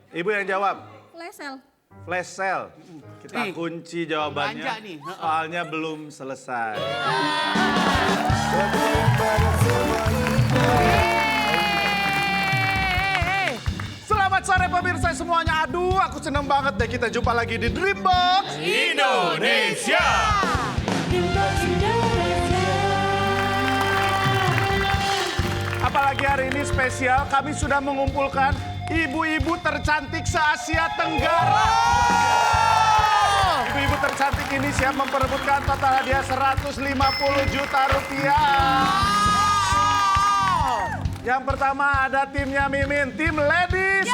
Ibu yang jawab. Flash sale. Flash sale. Kita kunci jawabannya. Soalnya belum selesai. Selamat sore pemirsa semuanya. Aduh, aku seneng banget deh kita jumpa lagi di Dreambox Indonesia. Apalagi hari ini spesial, kami sudah mengumpulkan ibu-ibu tercantik se-Asia Tenggara. Ibu-ibu tercantik ini siap memperebutkan total hadiah 150 juta rupiah. Yang pertama ada timnya Mimin, tim ladies.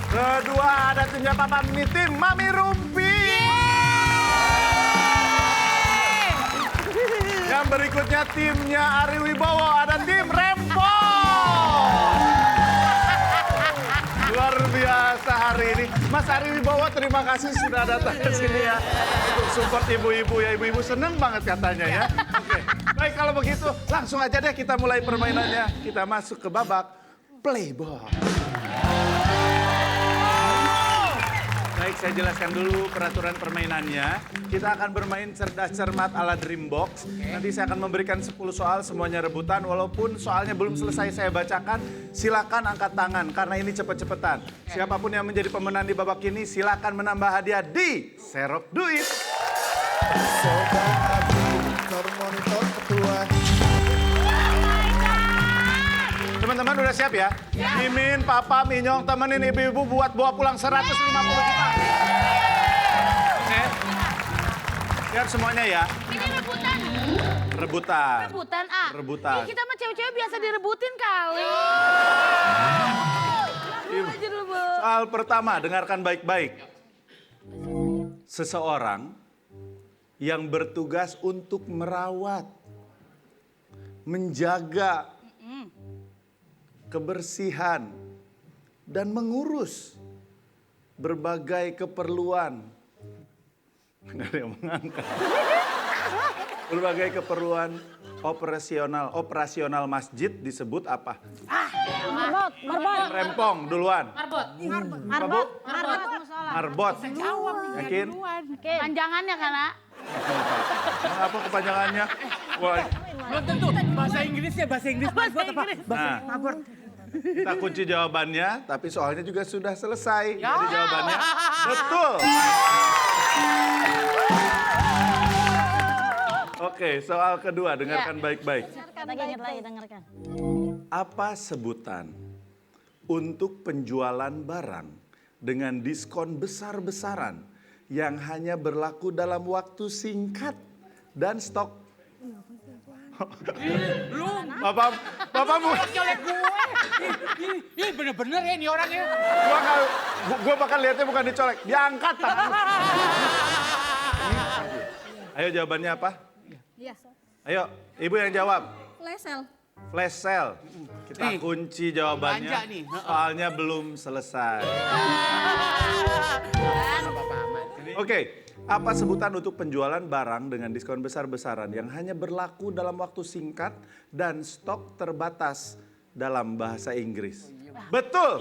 Kedua ada timnya Papa Mini, tim Mami Rumpi. Yang berikutnya timnya Ari Wibowo, ada tim Rempong. Luar biasa hari ini. Mas Ari Wibowo terima kasih sudah datang ke sini ya. Untuk support ibu-ibu ya. Ibu-ibu seneng banget katanya ya. Oke. Baik kalau begitu langsung aja deh kita mulai permainannya. Kita masuk ke babak Playboy. Baik, saya jelaskan dulu peraturan permainannya. Kita akan bermain cerdas cermat ala Dreambox. Nanti saya akan memberikan 10 soal, semuanya rebutan. Walaupun soalnya belum selesai saya bacakan, silakan angkat tangan karena ini cepet-cepetan. Siapapun yang menjadi pemenang di babak ini, silakan menambah hadiah di Serok Duit. Monitor ketua. Teman-teman udah siap ya? Mimin, Papa, Minyong, temenin ibu-ibu buat bawa pulang 150 juta. Oke? Siap semuanya ya? Ini rebutan. Rebutan. Rebutan, ah. Rebutan. Kita mah cewek-cewek biasa direbutin kali. Soal pertama, dengarkan baik-baik. Seseorang yang bertugas untuk merawat, menjaga kebersihan, dan mengurus berbagai keperluan. Nggak ada yang mengangkat. Berbagai keperluan operasional masjid disebut apa? Marbot. Rempong duluan. Marbot. Marbot. Yakin? Panjangannya karena. Apa kepanjangannya? Wah. Belum tentu. Bahasa Inggrisnya, bahasa Inggris. Nah, kita kunci jawabannya, tapi soalnya juga sudah selesai. Jadi jawabannya betul. Oke, soal kedua, dengarkan baik-baik. Dengarkan. Apa sebutan untuk penjualan barang dengan diskon besar-besaran yang hanya berlaku dalam waktu singkat dan stok? Bapak bu. Colek gue. Ih, bener-bener ya ini orangnya. Gua bakal lihatnya bukan dicolek, diangkat tangan. Ayo jawabannya apa? Iya. Ayo, ibu yang jawab. Flash sale. Flash sale. Kita kunci jawabannya. belanja nih. Soalnya belum selesai. Oke, apa sebutan untuk penjualan barang dengan diskon besar-besaran yang hanya berlaku dalam waktu singkat dan stok terbatas dalam bahasa Inggris? Betul.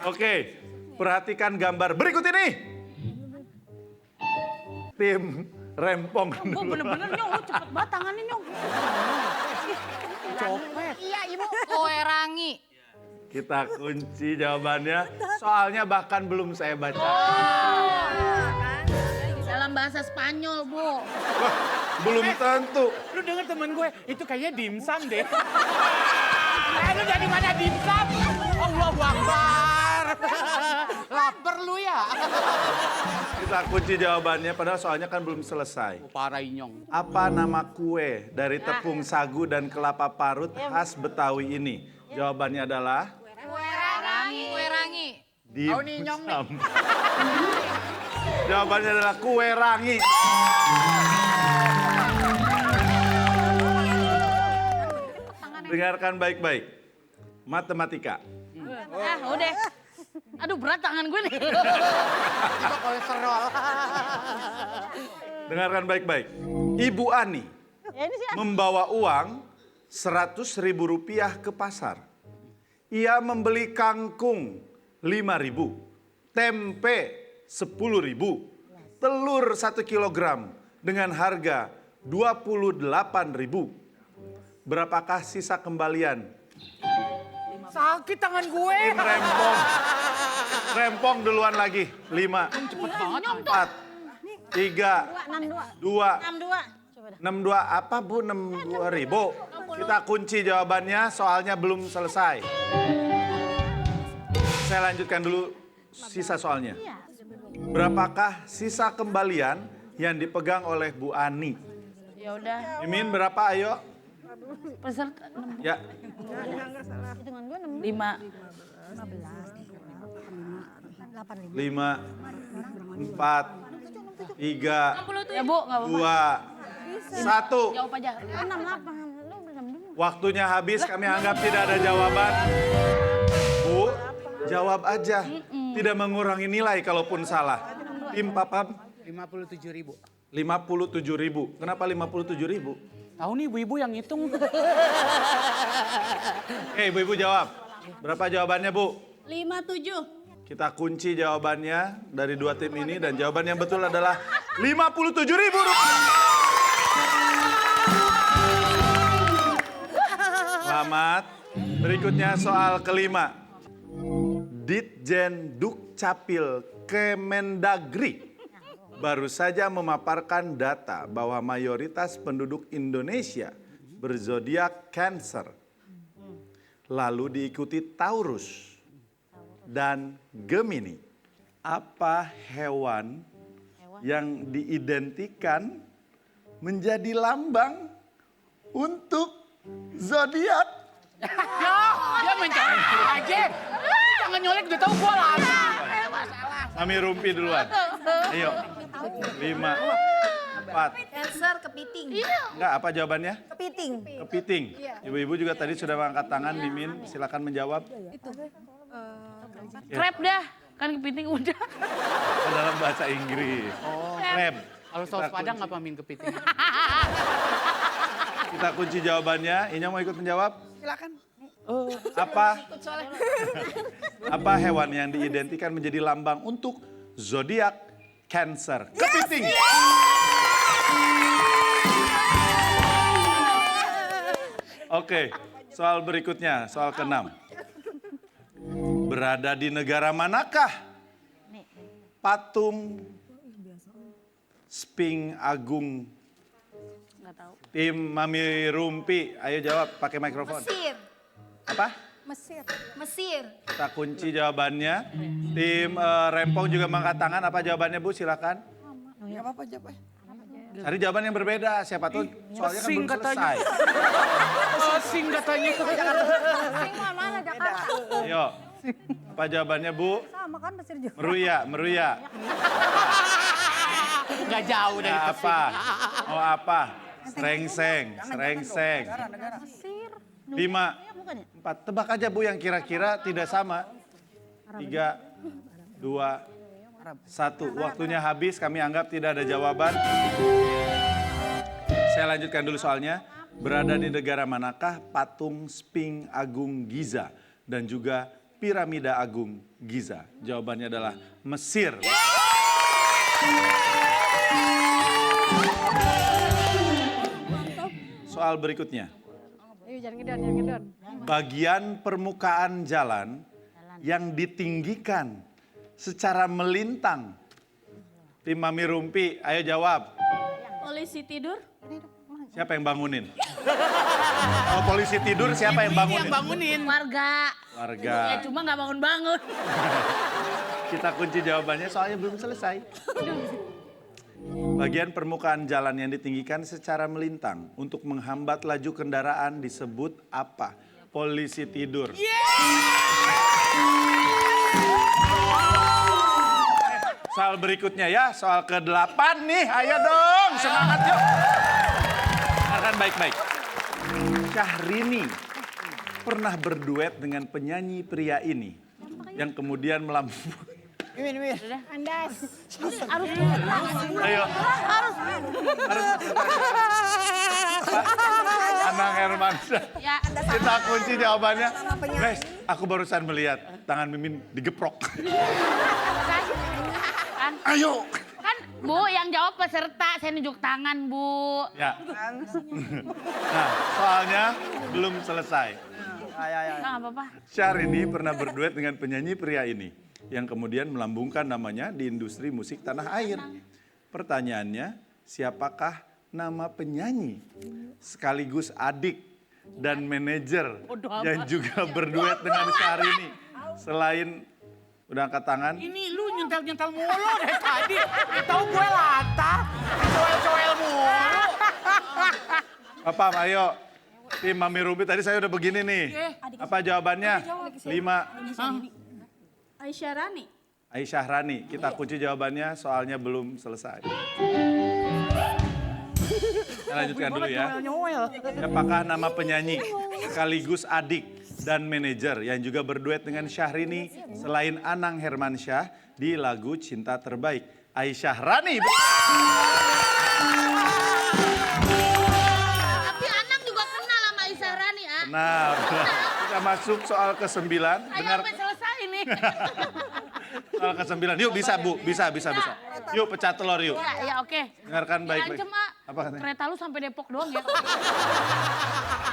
Oke, perhatikan gambar berikut ini. Tim Rempong. Gue bener-bener Nyong, lu cepet banget tangannya Nyong. Copet. Iya ibu, koerangi. Kita kunci jawabannya, soalnya bahkan belum saya baca. Dalam bahasa Spanyol, Bu. Wah, belum tentu. Lu denger temen gue, itu kayaknya dimsum deh. Lu dari mana dimsum? Allahu Akbar. Laper lu ya. Kita kunci jawabannya, padahal soalnya kan belum selesai. Parah Inyong. Apa nama kue dari tepung sagu dan kelapa parut khas Betawi ini? Jawabannya adalah Koerangi. dimsum. Jawabannya adalah kue rangi. Dengarkan baik-baik. Matematika. Udah. Aduh berat tangan gue nih. Itu kolesterol. Dengarkan baik-baik. Ibu Ani Ya ini sih. membawa uang 100.000 rupiah ke pasar. Ia membeli kangkung 5.000, tempe 10.000, telur 1 kilogram dengan harga 28.000. Berapakah sisa kembalian? Sakit tangan gue. Rempong. Rempong duluan lagi. 5, Cepet banget. 4, 3, 2, 62. Coba dah. 62 apa Bu? 62.000. Kita kunci jawabannya, soalnya belum selesai. Saya lanjutkan dulu sisa soalnya. Berapakah sisa kembalian yang dipegang oleh Bu Ani? Ya udah. Mimin berapa ayo? Peserta Ya, hitungan gue 5. 5, 4, 3, Ya Bu, nggak apa-apa. 2, 1. Jawab aja. 6. Waktunya habis, kami anggap tidak ada jawaban. Bu, jawab aja. Tidak mengurangi nilai kalaupun salah. Tim Papam 57.000. 57.000. Kenapa 57.000? Tahu nih ibu-ibu yang hitung. Oke, ibu-ibu jawab. Berapa jawabannya, Bu? 57. Kita kunci jawabannya dari dua tim ini dan jawaban yang betul adalah 57.000 rupiah. Selamat. Berikutnya soal kelima. Ditjen Dukcapil Kemendagri baru saja memaparkan data bahwa mayoritas penduduk Indonesia berzodiak Cancer. Lalu diikuti Taurus dan Gemini. Apa hewan yang diidentikan menjadi lambang untuk zodiak? Ya, dia mencari aja. Jangan nyolek, udah tahu gua lah. Mami Rumpi duluan. Ayo. 5, 4. Cancer kepiting. Enggak, apa jawabannya? Kepiting. Kepiting. Ibu-ibu juga tadi sudah mengangkat tangan. Mimin, silakan menjawab. Krep dah. Kan kepiting udah. Dalam bahasa Inggris. Krab. Kalau saus padang apa min kepiting? Kita kunci jawabannya. Inya mau ikut menjawab? Silakan. Apa hewan yang diidentikan menjadi lambang untuk zodiak Cancer? Kepiting. Oke, soal berikutnya, soal ke-6. Berada di negara manakah patung Sphinx Agung? Nggak tahu. Tim Mami Rumpi, ayo jawab pakai mikrofon. Mesir. Apa? Mesir. Mesir. Kita kunci jawabannya. Tim Rempong juga mengangkat tangan. Apa jawabannya Bu? Silakan. Gak apa-apa jawab. Cari jawaban yang berbeda. Siapa tuh soalnya kan Sing belum katanya. selesai. Sing katanya. Mana Jakarta? Ayo. Apa jawabannya Bu? Sama kan Mesir juga. Meruya. Nggak jauh dari Nah, Pesing. apa? Mau apa? Serengseng. 5, 4. Tebak aja Bu yang kira-kira tidak sama. 3, 2, 1. Waktunya habis, kami anggap tidak ada jawaban. Saya lanjutkan dulu soalnya. Berada di negara manakah patung Sphinx Agung Giza dan juga piramida Agung Giza? Jawabannya adalah Mesir. Soal berikutnya. Bagian permukaan jalan yang ditinggikan secara melintang. Tim Mami Rumpi, ayo jawab. Polisi tidur? Siapa yang bangunin? Kalau polisi tidur, siapa yang Ibu ini bangunin? yang bangunin. Warga. Warga. Ya cuma nggak bangun-bangun. Kita kunci jawabannya soalnya belum selesai. Bagian permukaan jalan yang ditinggikan secara melintang untuk menghambat laju kendaraan disebut apa? Polisi tidur. Soal berikutnya ya, soal ke-8 nih. Ayo dong, semangat yuk. Dengarkan baik-baik. Syahrini pernah berduet dengan penyanyi pria ini yang kemudian Mimin. Andas. Harus Ayo. harus. Anang Hermansyah. Ya. Kita kunci jawabannya. Guys, aku barusan melihat tangan Mimin digeprok. Kan, Ayo. kan Bu yang jawab peserta, saya nunjuk tangan Bu. Ya. Nah, soalnya belum selesai. Nggak apa-apa. Syahrini pernah berduet dengan penyanyi pria ini yang kemudian melambungkan namanya di industri musik tanah air. Pertanyaannya, siapakah nama penyanyi sekaligus adik dan manajer yang juga berduet dengan Syahrini? Selain udah angkat tangan, Ini lu nyentel-nyentel mulu deh tadi. Tahu gue latah, coel-coel mulu. Papa, ayo. Tim Mami Rumpi tadi saya udah begini nih. Apa jawabannya? 5. Aisyah Rani. Aisyah Rani. Kita kunci jawabannya, soalnya belum selesai. Kita lanjutkan dulu ya. Siapakah nama penyanyi sekaligus adik dan manajer yang juga berduet dengan Syahrini selain Anang Hermansyah di lagu Cinta Terbaik? Aisyah Rani. Tapi Anang juga kenal sama Aisyah Rani, ah. Nah, kita masuk soal ke-9. Ayo Dengar sampai selesai nih. soal ke-9. Yuk bisa Bu, bisa. Yuk pecah telur yuk. Ya, ya oke. Dengarkan baik-baik. Diancem, ah. Apa katanya? Kereta lu sampai Depok doang ya.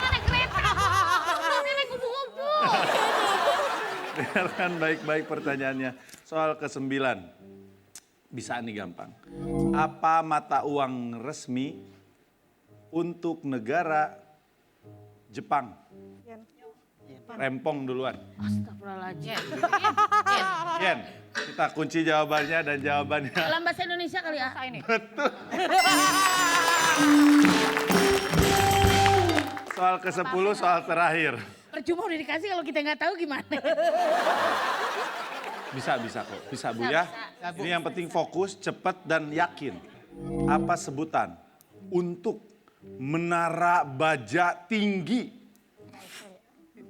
Naik kereta. Ini naik kupu-kupu. Dengarkan baik-baik pertanyaannya. Soal ke-9. Bisa nih gampang. Apa mata uang resmi untuk negara Jepang? Rempong duluan. Astagfirullahaladzim. Yen, kita kunci jawabannya dan jawabannya Dalam bahasa Indonesia kali ya. Ini. betul. Soal ke-10, soal terakhir. Percuma udah dikasih kalau kita nggak tahu gimana. Bisa kok, bisa Bu ya. Ini yang penting fokus, cepat dan yakin. Apa sebutan untuk menara baja tinggi?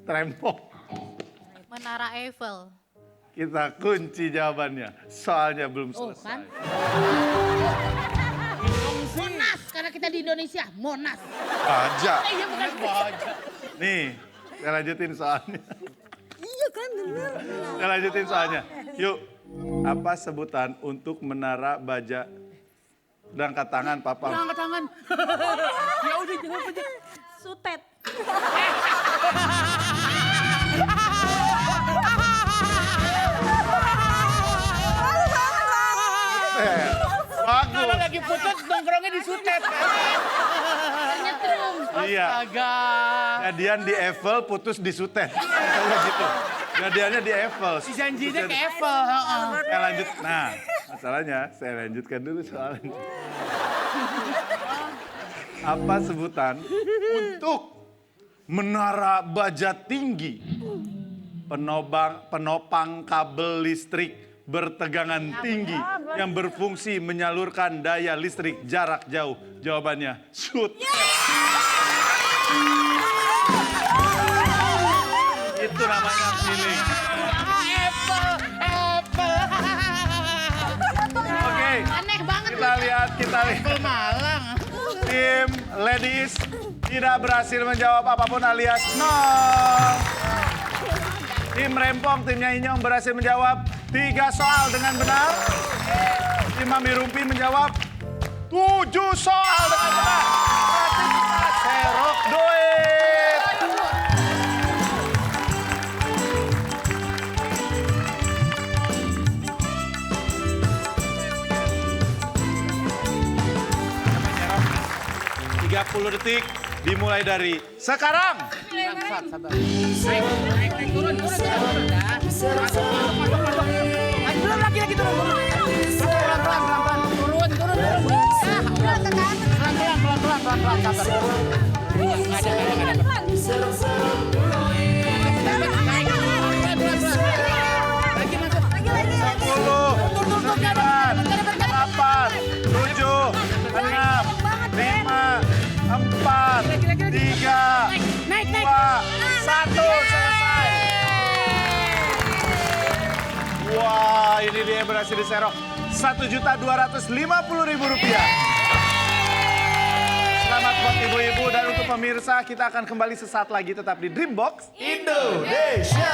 Rempong. Menara Eiffel. Kita kunci jawabannya, soalnya belum Oh kan. selesai. Monas, karena kita di Indonesia. Monas. Baja. Iya bukan baja. Nih, saya lanjutin soalnya. Iya kan bener. Saya lanjutin soalnya. Yuk, apa sebutan untuk menara baja? Udah angkat tangan, Papa. Angkat tangan. Ya udah jawab aja. Sutet. Bagus. Kalau lagi putus nongkrongnya di Sutet. Nyetrum. Iya. Agak. Jadian di Eiffel, putus di Sutet. Kayak gitu. Jadiannya di Eiffel. Si janjinya ke Eiffel. heeh. Saya lanjut. Nah, masalahnya saya lanjutkan dulu soalnya. Apa sebutan untuk menara baja tinggi? Penopang kabel listrik bertegangan tinggi yang berfungsi menyalurkan daya listrik jarak jauh. Jawabannya sutet. Itu namanya feeling. Oke, Aneh banget. kita lihat. Malang. Tim ladies tidak berhasil menjawab apapun alias 0. Tim Rempong, timnya Inyong berhasil menjawab 3 soal dengan benar. Tim Mami Rumpi menjawab 7 soal dengan benar. Sertifikat serok duit. Tiga 30 detik dimulai dari sekarang. Belum lagi turun. Selesai. Wow. Wah, ini dia yang berhasil diserok. Rp1.250.000. Selamat buat ibu-ibu dan untuk pemirsa, kita akan kembali sesaat lagi tetap di Dreambox Indonesia.